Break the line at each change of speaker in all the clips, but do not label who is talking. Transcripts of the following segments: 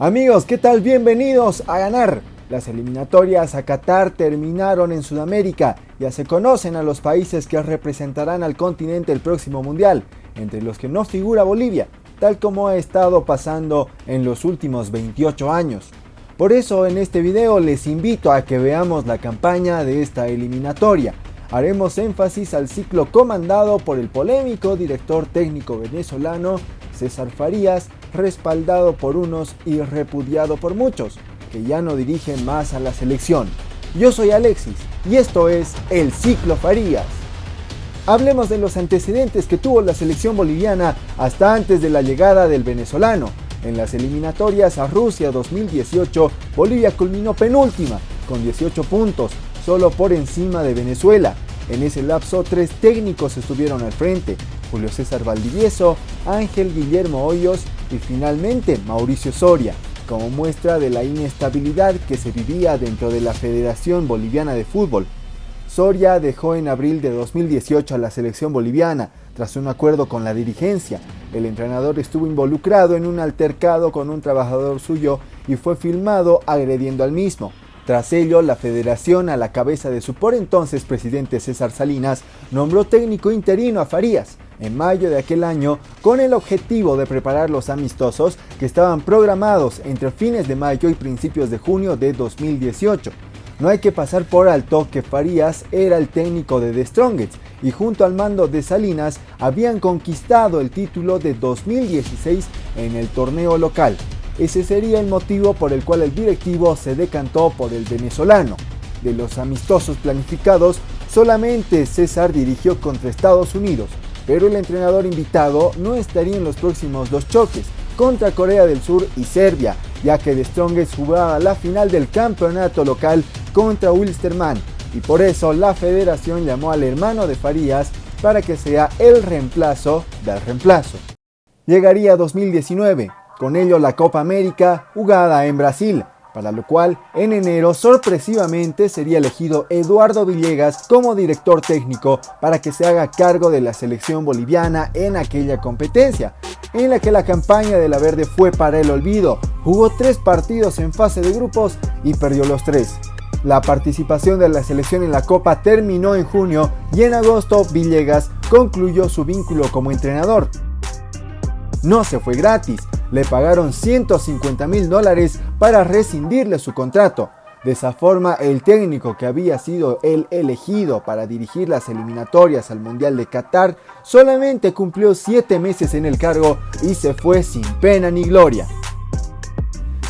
Amigos, ¿qué tal? Bienvenidos a Ganar. Las eliminatorias a Qatar terminaron en Sudamérica. Ya se conocen a los países que representarán al continente el próximo mundial, entre los que no figura Bolivia, tal como ha estado pasando en los últimos 28 años. Por eso en este video les invito a que veamos la campaña de esta eliminatoria. Haremos énfasis al ciclo comandado por el polémico director técnico venezolano César Farías, respaldado por unos y repudiado por muchos, que ya no dirigen más a la selección. Yo soy Alexis y esto es El Ciclo Farías. Hablemos de los antecedentes que tuvo la selección boliviana hasta antes de la llegada del venezolano. En las eliminatorias a Rusia 2018, Bolivia culminó penúltima, con 18 puntos, solo por encima de Venezuela. En ese lapso, 3 técnicos estuvieron al frente: Julio César Valdivieso, Ángel Guillermo Hoyos y finalmente Mauricio Soria, como muestra de la inestabilidad que se vivía dentro de la Federación Boliviana de Fútbol. Soria dejó en abril de 2018 a la selección boliviana, tras un acuerdo con la dirigencia. El entrenador estuvo involucrado en un altercado con un trabajador suyo y fue filmado agrediendo al mismo. Tras ello, la federación, a la cabeza de su por entonces presidente César Salinas, nombró técnico interino a Farías en mayo de aquel año, con el objetivo de preparar los amistosos que estaban programados entre fines de mayo y principios de junio de 2018. No hay que pasar por alto que Farías era el técnico de The Strongest y junto al mando de Salinas habían conquistado el título de 2016 en el torneo local. Ese sería el motivo por el cual el directivo se decantó por el venezolano. De los amistosos planificados, solamente César dirigió contra Estados Unidos, pero el entrenador invitado no estaría en los próximos 2 choques, contra Corea del Sur y Serbia, ya que The Strongest jugaba la final del campeonato local contra Wilstermann, y por eso la federación llamó al hermano de Farías para que sea el reemplazo del reemplazo. Llegaría 2019, con ello la Copa América jugada en Brasil, para lo cual en enero sorpresivamente sería elegido Eduardo Villegas como director técnico para que se haga cargo de la selección boliviana en aquella competencia, en la que la campaña de la Verde fue para el olvido. Jugó 3 partidos en fase de grupos y perdió los 3. La participación de la selección en la Copa terminó en junio y en agosto Villegas concluyó su vínculo como entrenador. No se fue gratis, le pagaron $150,000 para rescindirle su contrato. De esa forma, el técnico que había sido el elegido para dirigir las eliminatorias al Mundial de Qatar solamente cumplió 7 meses en el cargo y se fue sin pena ni gloria.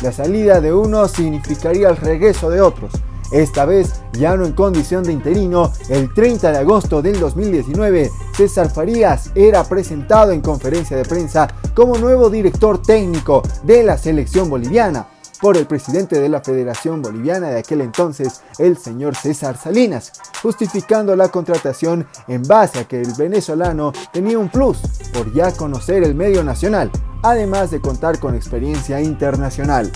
La salida de unos significaría el regreso de otros. Esta vez, ya no en condición de interino, el 30 de agosto del 2019, César Farías era presentado en conferencia de prensa como nuevo director técnico de la selección boliviana por el presidente de la Federación Boliviana de aquel entonces, el señor César Salinas, justificando la contratación en base a que el venezolano tenía un plus por ya conocer el medio nacional, además de contar con experiencia internacional.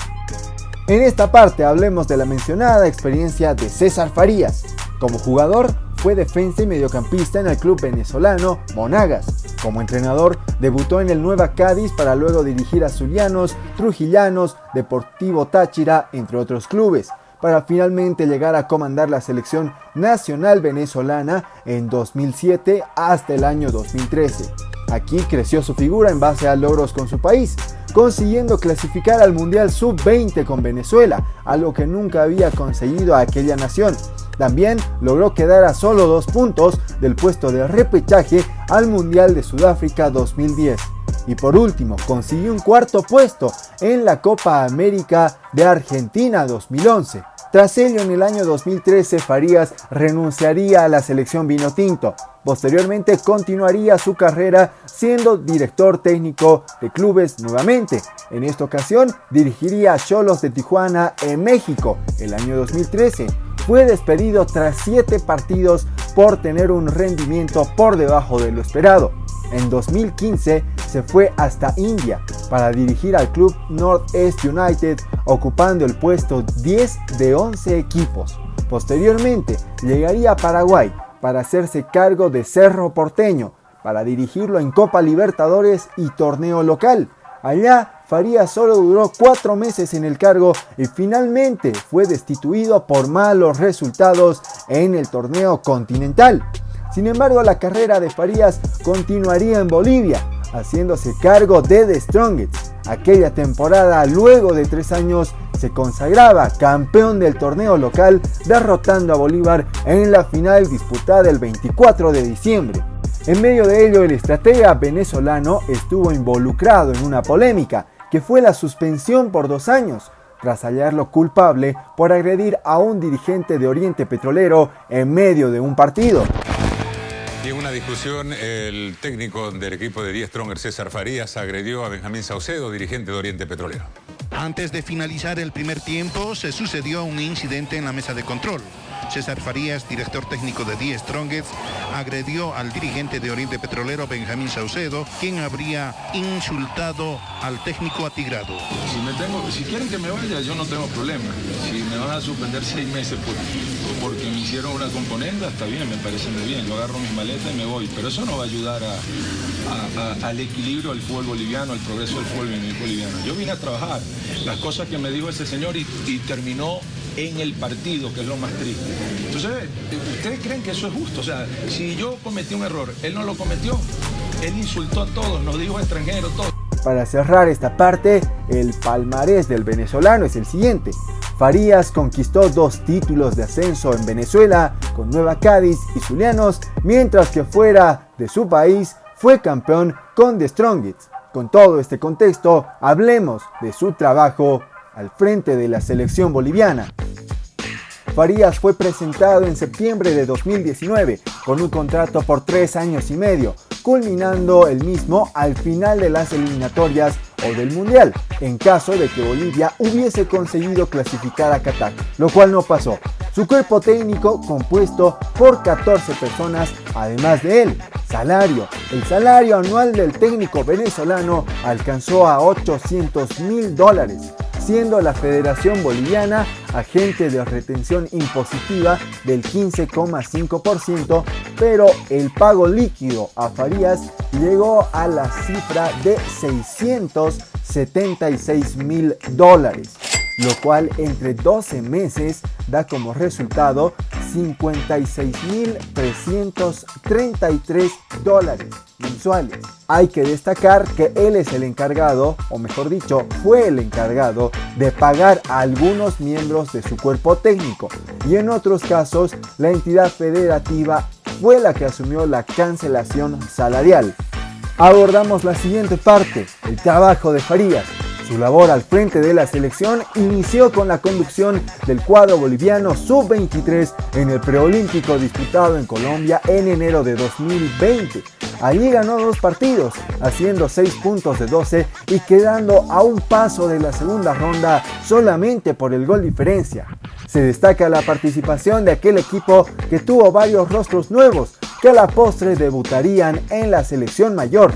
En esta parte hablemos de la mencionada experiencia de César Farías. Como jugador, fue defensa y mediocampista en el club venezolano Monagas. Como entrenador, debutó en el Nueva Cádiz para luego dirigir a Zulianos, Trujillanos, Deportivo Táchira, entre otros clubes, para finalmente llegar a comandar la selección nacional venezolana en 2007 hasta el año 2013. Aquí creció su figura en base a logros con su país, consiguiendo clasificar al Mundial Sub-20 con Venezuela, algo que nunca había conseguido a aquella nación. También logró quedar a solo 2 puntos del puesto de repechaje al Mundial de Sudáfrica 2010. Y por último, consiguió un 4º puesto en la Copa América de Argentina 2011. Tras ello, en el año 2013, Farías renunciaría a la selección vinotinto. Posteriormente continuaría su carrera siendo director técnico de clubes nuevamente. En esta ocasión dirigiría a Xolos de Tijuana en México el año 2013. Fue despedido tras 7 partidos por tener un rendimiento por debajo de lo esperado. En 2015 se fue hasta India para dirigir al club Northeast United, ocupando el puesto 10 de 11 equipos. Posteriormente llegaría a Paraguay para hacerse cargo de Cerro Porteño, para dirigirlo en Copa Libertadores y torneo local. Allá Farías solo duró 4 meses en el cargo y finalmente fue destituido por malos resultados en el torneo continental. Sin embargo, la carrera de Farías continuaría en Bolivia, haciéndose cargo de The Strongest. Aquella temporada, luego de 3 años, se consagraba campeón del torneo local, derrotando a Bolívar en la final disputada el 24 de diciembre. En medio de ello, el estratega venezolano estuvo involucrado en una polémica, que fue la suspensión por 2 años, tras hallarlo culpable por agredir a un dirigente de Oriente Petrolero en medio de un partido.
Y en una discusión, el técnico del equipo de The Strongest, César Farías, agredió a Benjamín Saucedo, dirigente de Oriente Petrolero.
Antes de finalizar el primer tiempo, se sucedió un incidente en la mesa de control. César Farías, director técnico de The Strongest, agredió al dirigente de Oriente Petrolero, Benjamín Saucedo, quien habría insultado al técnico atigrado.
Si quieren que me vaya, yo no tengo problema. Si me van a suspender 6 meses porque me hicieron una componenda, está bien, me parece muy bien. Yo agarro mis maletas y me voy. Pero eso no va a ayudar al equilibrio del fútbol boliviano, al progreso del fútbol boliviano. Yo vine a trabajar. Las cosas que me dijo ese señor y terminó en el partido, que es lo más triste. Entonces, ¿ustedes creen que eso es justo? O sea, si yo cometí un error, él no lo cometió. Él insultó a todos, nos dijo extranjeros, todos.
Para cerrar esta parte, el palmarés del venezolano es el siguiente. Farías conquistó 2 títulos de ascenso en Venezuela con Nueva Cádiz y Zulianos, mientras que fuera de su país fue campeón con The Strongest. Con todo este contexto, hablemos de su trabajo al frente de la selección boliviana. Farías fue presentado en septiembre de 2019 con un contrato por 3 años y medio, culminando el mismo al final de las eliminatorias o del Mundial, en caso de que Bolivia hubiese conseguido clasificar a Qatar, lo cual no pasó. Su cuerpo técnico, compuesto por 14 personas, además de él. El salario anual del técnico venezolano alcanzó a $800.000, siendo la Federación Boliviana agente de retención impositiva del 15,5%, pero el pago líquido a Farías llegó a la cifra de $676.000, lo cual entre 12 meses da como resultado $56.333 mensuales. Hay que destacar que él es el encargado, o mejor dicho, fue el encargado de pagar a algunos miembros de su cuerpo técnico, y en otros casos la entidad federativa fue la que asumió la cancelación salarial. Abordamos la siguiente parte, el trabajo de Farías. Su labor al frente de la selección inició con la conducción del cuadro boliviano sub-23 en el preolímpico disputado en Colombia en enero de 2020. Allí ganó 2 partidos, haciendo 6 puntos de 12 y quedando a un paso de la segunda ronda solamente por el gol diferencia. Se destaca la participación de aquel equipo que tuvo varios rostros nuevos que a la postre debutarían en la selección mayor.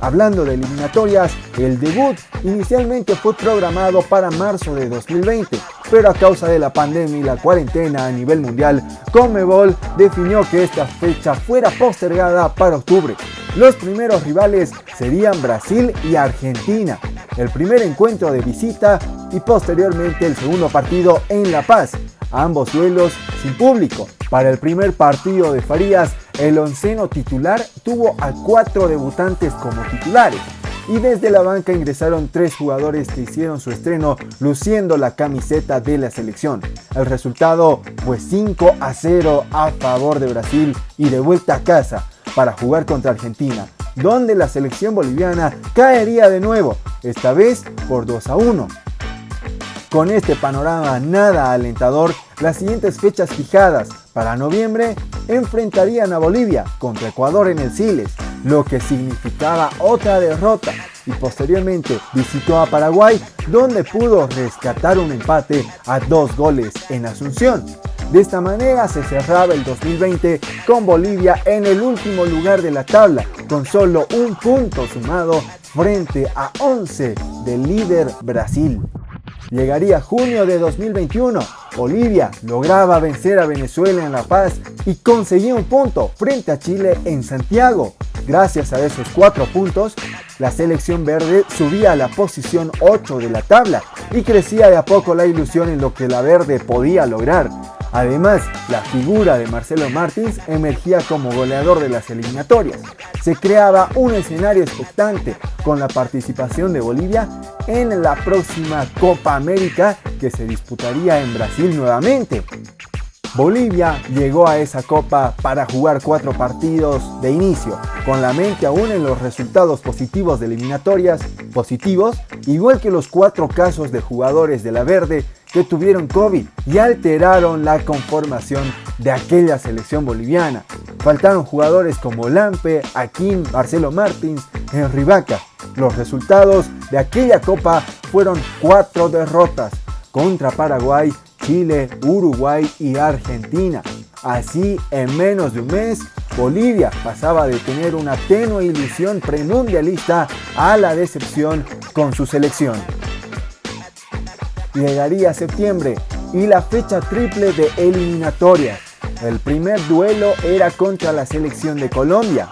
Hablando de eliminatorias, el debut inicialmente fue programado para marzo de 2020, pero a causa de la pandemia y la cuarentena a nivel mundial, Conmebol definió que esta fecha fuera postergada para octubre. Los primeros rivales serían Brasil y Argentina, el primer encuentro de visita y posteriormente el segundo partido en La Paz, ambos duelos sin público. Para el primer partido de Farías, el onceno titular tuvo a 4 debutantes como titulares y desde la banca ingresaron 3 jugadores que hicieron su estreno luciendo la camiseta de la selección. El resultado fue 5-0 a favor de Brasil y de vuelta a casa para jugar contra Argentina, donde la selección boliviana caería de nuevo, esta vez por 2-1. Con este panorama nada alentador, las siguientes fechas fijadas para noviembre enfrentarían a Bolivia contra Ecuador en el Siles, lo que significaba otra derrota, y posteriormente visitó a Paraguay, donde pudo rescatar un empate a 2 goles en Asunción. De esta manera se cerraba el 2020 con Bolivia en el último lugar de la tabla, con solo 1 punto sumado frente a 11 del líder Brasil. Llegaría junio de 2021, Bolivia lograba vencer a Venezuela en La Paz y conseguía 1 punto frente a Chile en Santiago. Gracias a esos 4 puntos, la selección verde subía a la posición 8 de la tabla y crecía de a poco la ilusión en lo que la verde podía lograr. Además, la figura de Marcelo Martins emergía como goleador de las eliminatorias. Se creaba un escenario expectante con la participación de Bolivia en la próxima Copa América que se disputaría en Brasil nuevamente. Bolivia llegó a esa copa para jugar 4 partidos de inicio, con la mente aún en los resultados positivos de eliminatorias, igual que los 4 casos de jugadores de la verde que tuvieron COVID y alteraron la conformación de aquella selección boliviana. Faltaron jugadores como Lampe, Aquín, Marcelo Martins, Henry Vaca. Los resultados de aquella copa fueron 4 derrotas contra Paraguay, Chile, Uruguay y Argentina. Así, en menos de un mes, Bolivia pasaba de tener una tenue ilusión premundialista a la decepción con su selección. Llegaría septiembre y la fecha triple de eliminatorias. El primer duelo era contra la selección de Colombia.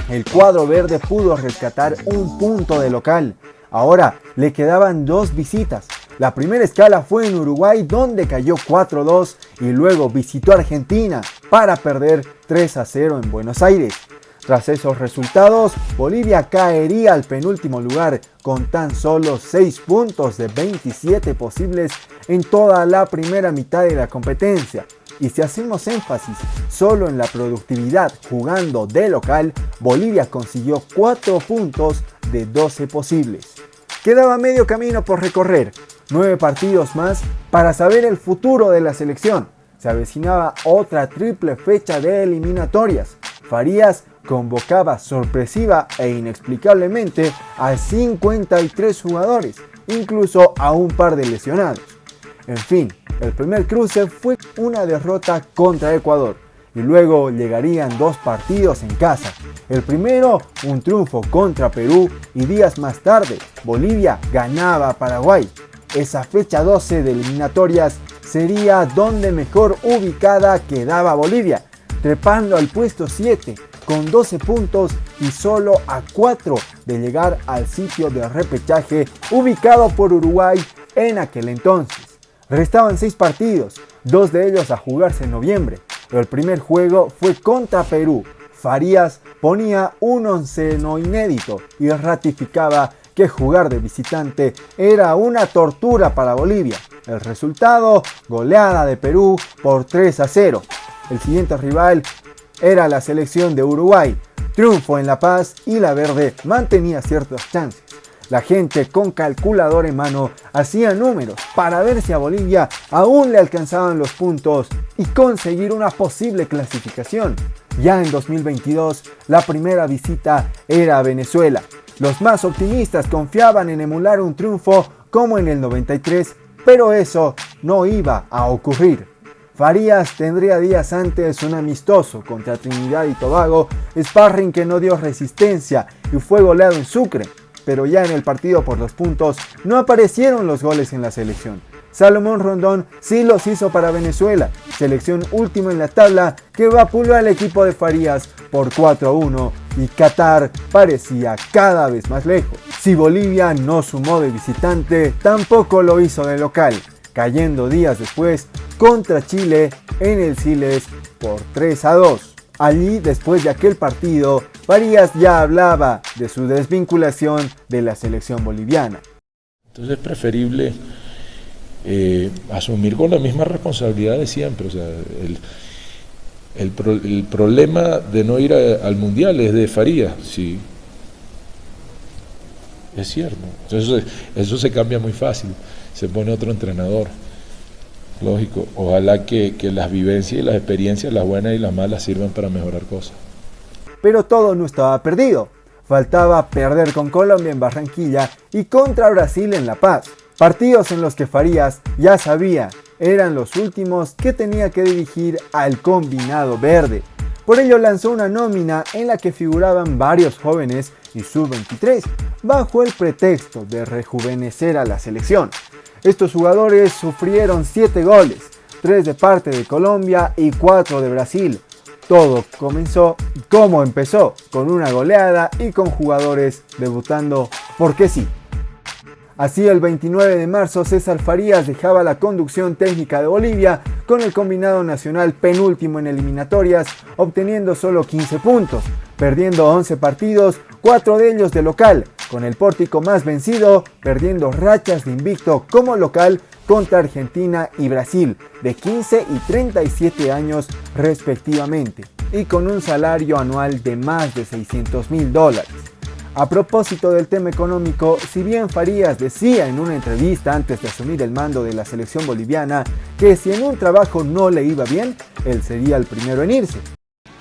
El cuadro verde pudo rescatar un punto de local. Ahora le quedaban 2 visitas. La primera escala fue en Uruguay, donde cayó 4-2 y luego visitó Argentina para perder 3-0 en Buenos Aires. Tras esos resultados, Bolivia caería al penúltimo lugar con tan solo 6 puntos de 27 posibles en toda la primera mitad de la competencia. Y si hacemos énfasis solo en la productividad jugando de local, Bolivia consiguió 4 puntos de 12 posibles. Quedaba medio camino por recorrer, 9 partidos más para saber el futuro de la selección. Se avecinaba otra triple fecha de eliminatorias. Farías convocaba sorpresiva e inexplicablemente a 53 jugadores, incluso a un par de lesionados. En fin, el primer cruce fue una derrota contra Ecuador y luego llegarían 2 partidos en casa. El primero, un triunfo contra Perú y días más tarde, Bolivia ganaba a Paraguay. Esa fecha 12 de eliminatorias sería donde mejor ubicada quedaba Bolivia, trepando al puesto 7 con 12 puntos y solo a 4 de llegar al sitio de repechaje ubicado por Uruguay en aquel entonces. Restaban 6 partidos, 2 de ellos a jugarse en noviembre. El primer juego fue contra Perú. Farías ponía un onceno inédito y ratificaba que jugar de visitante era una tortura para Bolivia. El resultado, goleada de Perú por 3-0. El siguiente rival era la selección de Uruguay. Triunfo en La Paz y la verde mantenía ciertas chances. La gente con calculador en mano hacía números para ver si a Bolivia aún le alcanzaban los puntos y conseguir una posible clasificación. Ya en 2022, la primera visita era a Venezuela. Los más optimistas confiaban en emular un triunfo como en el 93, pero eso no iba a ocurrir. Farías tendría días antes un amistoso contra Trinidad y Tobago, sparring que no dio resistencia y fue goleado en Sucre, pero ya en el partido por los puntos no aparecieron los goles en la selección. Salomón Rondón sí los hizo para Venezuela, selección última en la tabla que vapuleó al equipo de Farías por 4-1 y Qatar parecía cada vez más lejos. Si Bolivia no sumó de visitante, tampoco lo hizo de local, cayendo días después contra Chile en el Siles por 3-2. Allí, después de aquel partido, Farías ya hablaba de su desvinculación de la selección boliviana.
Entonces es preferible asumir con la misma responsabilidad de siempre. O sea, el problema de no ir al Mundial es de Farías, sí. Es cierto. Entonces eso se cambia muy fácil. Se pone otro entrenador. Lógico. Ojalá que las vivencias y las experiencias, las buenas y las malas, sirvan para mejorar cosas.
Pero todo no estaba perdido. Faltaba perder con Colombia en Barranquilla y contra Brasil en La Paz. Partidos en los que Farías ya sabía eran los últimos que tenía que dirigir al combinado verde. Por ello lanzó una nómina en la que figuraban varios jóvenes y sub-23, bajo el pretexto de rejuvenecer a la selección. Estos jugadores sufrieron 7 goles, 3 de parte de Colombia y 4 de Brasil. Todo comenzó como empezó, con una goleada y con jugadores debutando porque sí. Así, el 29 de marzo, César Farías dejaba la conducción técnica de Bolivia con el combinado nacional penúltimo en eliminatorias, obteniendo solo 15 puntos, perdiendo 11 partidos, 4 de ellos de local, con el pórtico más vencido, perdiendo rachas de invicto como local contra Argentina y Brasil, de 15 y 37 años respectivamente, y con un salario anual de más de $600.000. A propósito del tema económico, si bien Farías decía en una entrevista antes de asumir el mando de la selección boliviana que si en un trabajo no le iba bien, él sería el primero en irse.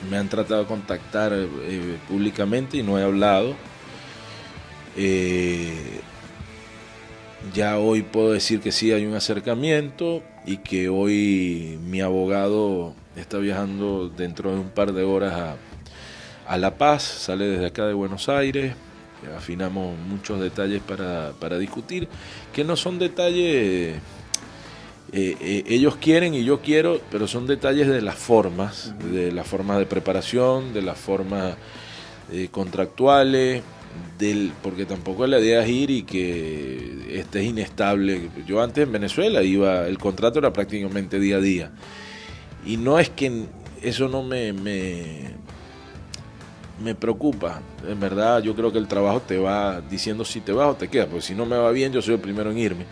Me han tratado de contactar públicamente y no he hablado. Ya hoy puedo decir que sí hay un acercamiento y que hoy mi abogado está viajando dentro de un par de horas a La Paz, sale desde acá de Buenos Aires, afinamos muchos detalles para discutir, que no son detalles, ellos quieren y yo quiero, pero son detalles de las formas de preparación, de las formas contractuales, porque tampoco la idea es ir y que estés inestable. Yo antes en Venezuela el contrato era prácticamente día a día, y no es que eso no me preocupa. En verdad, yo creo que el trabajo te va diciendo si te vas o te quedas, porque si no me va bien, yo soy el primero en irme.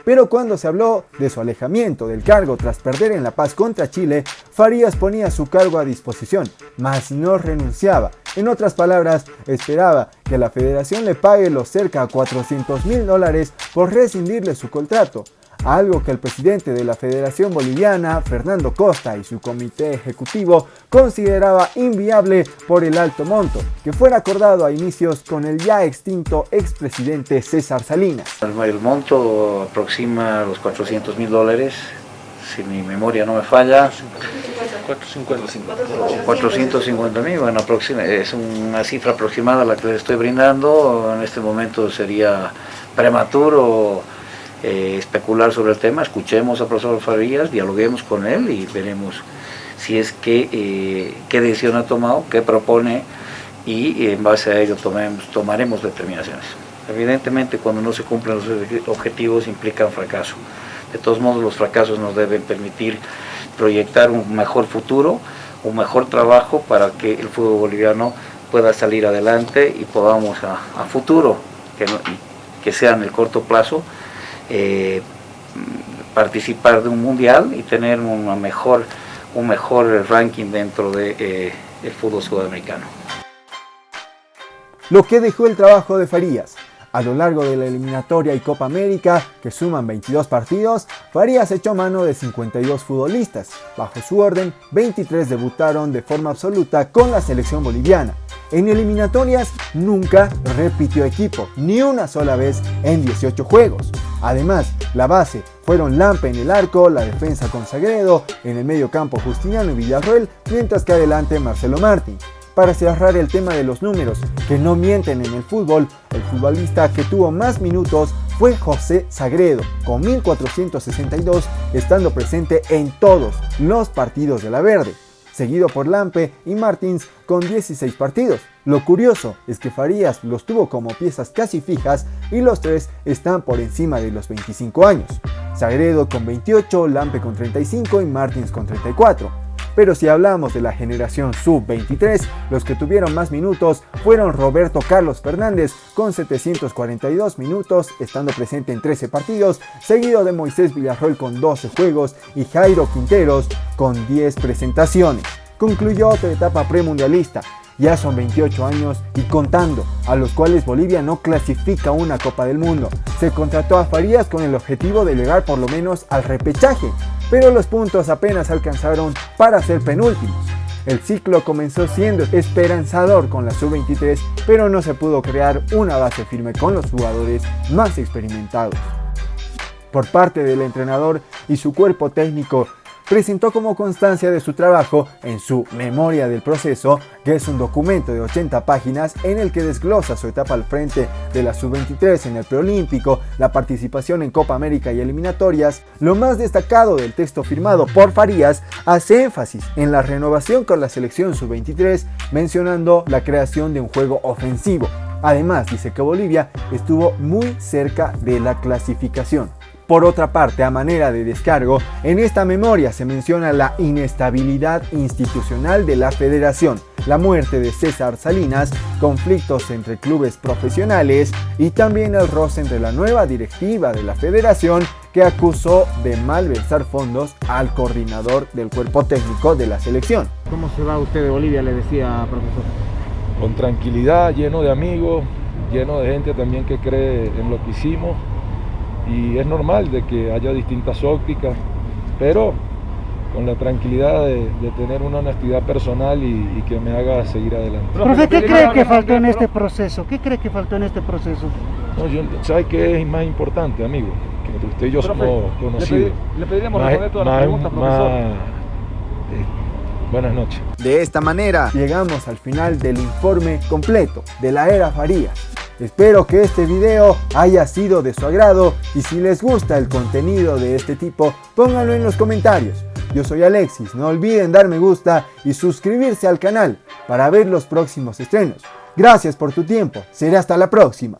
Pero cuando se habló de su alejamiento del cargo tras perder en La Paz contra Chile, Farías ponía su cargo a disposición, mas no renunciaba. En otras palabras, esperaba que la federación le pague los cerca de $400.000 por rescindirle su contrato, algo que el presidente de la Federación Boliviana, Fernando Costa, y su comité ejecutivo consideraba inviable por el alto monto, que fuera acordado a inicios con el ya extinto expresidente César Salinas.
El monto aproxima los $400.000, si mi memoria no me falla. 450.000, bueno, es una cifra aproximada la que les estoy brindando. En este momento sería prematuro especular sobre el tema. Escuchemos al profesor Farías, dialoguemos con él y veremos si es que qué decisión ha tomado, qué propone, y en base a ello tomaremos determinaciones. Evidentemente, cuando no se cumplen los objetivos implican fracaso. De todos modos, los fracasos nos deben permitir proyectar un mejor futuro, un mejor trabajo para que el fútbol boliviano pueda salir adelante y podamos a futuro, que sea en el corto plazo, participar de un mundial y tener un mejor ranking dentro del fútbol sudamericano.
Lo que dejó el trabajo de Farías. A lo largo de la eliminatoria y Copa América, que suman 22 partidos, Farías echó mano de 52 futbolistas. Bajo su orden, 23 debutaron de forma absoluta con la selección boliviana. En eliminatorias nunca repitió equipo, ni una sola vez en 18 juegos. Además, la base fueron Lampe en el arco, la defensa con Sagredo, en el medio campo Justiniano y Villarroel, mientras que adelante Marcelo Martín. Para cerrar el tema de los números, que no mienten en el fútbol, el futbolista que tuvo más minutos fue José Sagredo, con 1.462, estando presente en todos los partidos de la Verde, seguido por Lampe y Martins con 16 partidos. Lo curioso es que Farías los tuvo como piezas casi fijas y los tres están por encima de los 25 años. Sagredo con 28, Lampe con 35 y Martins con 34. Pero si hablamos de la generación sub-23, los que tuvieron más minutos fueron Roberto Carlos Fernández con 742 minutos, estando presente en 13 partidos, seguido de Moisés Villarroel con 12 juegos y Jairo Quinteros con 10 presentaciones. Concluyó otra etapa premundialista. Ya son 28 años y contando, a los cuales Bolivia no clasifica una Copa del Mundo. Se contrató a Farías con el objetivo de llegar por lo menos al repechaje, pero los puntos apenas alcanzaron para ser penúltimos. El ciclo comenzó siendo esperanzador con la sub-23, pero no se pudo crear una base firme con los jugadores más experimentados. Por parte del entrenador y su cuerpo técnico, presentó como constancia de su trabajo en su Memoria del Proceso, que es un documento de 80 páginas en el que desglosa su etapa al frente de la Sub-23 en el preolímpico, la participación en Copa América y eliminatorias. Lo más destacado del texto firmado por Farías hace énfasis en la renovación con la selección Sub-23, mencionando la creación de un juego ofensivo. Además, dice que Bolivia estuvo muy cerca de la clasificación. Por otra parte, a manera de descargo, en esta memoria se menciona la inestabilidad institucional de la federación, la muerte de César Salinas, conflictos entre clubes profesionales y también el roce entre la nueva directiva de la federación, que acusó de malversar fondos al coordinador del cuerpo técnico de la selección.
¿Cómo se va usted de Bolivia?, le decía, profesor.
Con tranquilidad, lleno de amigos, lleno de gente también que cree en lo que hicimos. Y es normal de que haya distintas ópticas, pero con la tranquilidad de tener una honestidad personal y que me haga seguir adelante.
Profe, ¿qué cree que faltó en este proceso? ¿Qué cree que faltó en este proceso?
No, ¿sabe qué es más importante, amigo? Que usted y yo somos conocidos.
Le pediríamos responder todas las preguntas, profesor.
Buenas noches.
De esta manera llegamos al final del informe completo de la era Farías. Espero que este video haya sido de su agrado y si les gusta el contenido de este tipo, pónganlo en los comentarios. Yo soy Alexis, no olviden dar me gusta y suscribirse al canal para ver los próximos estrenos. Gracias por tu tiempo, será hasta la próxima.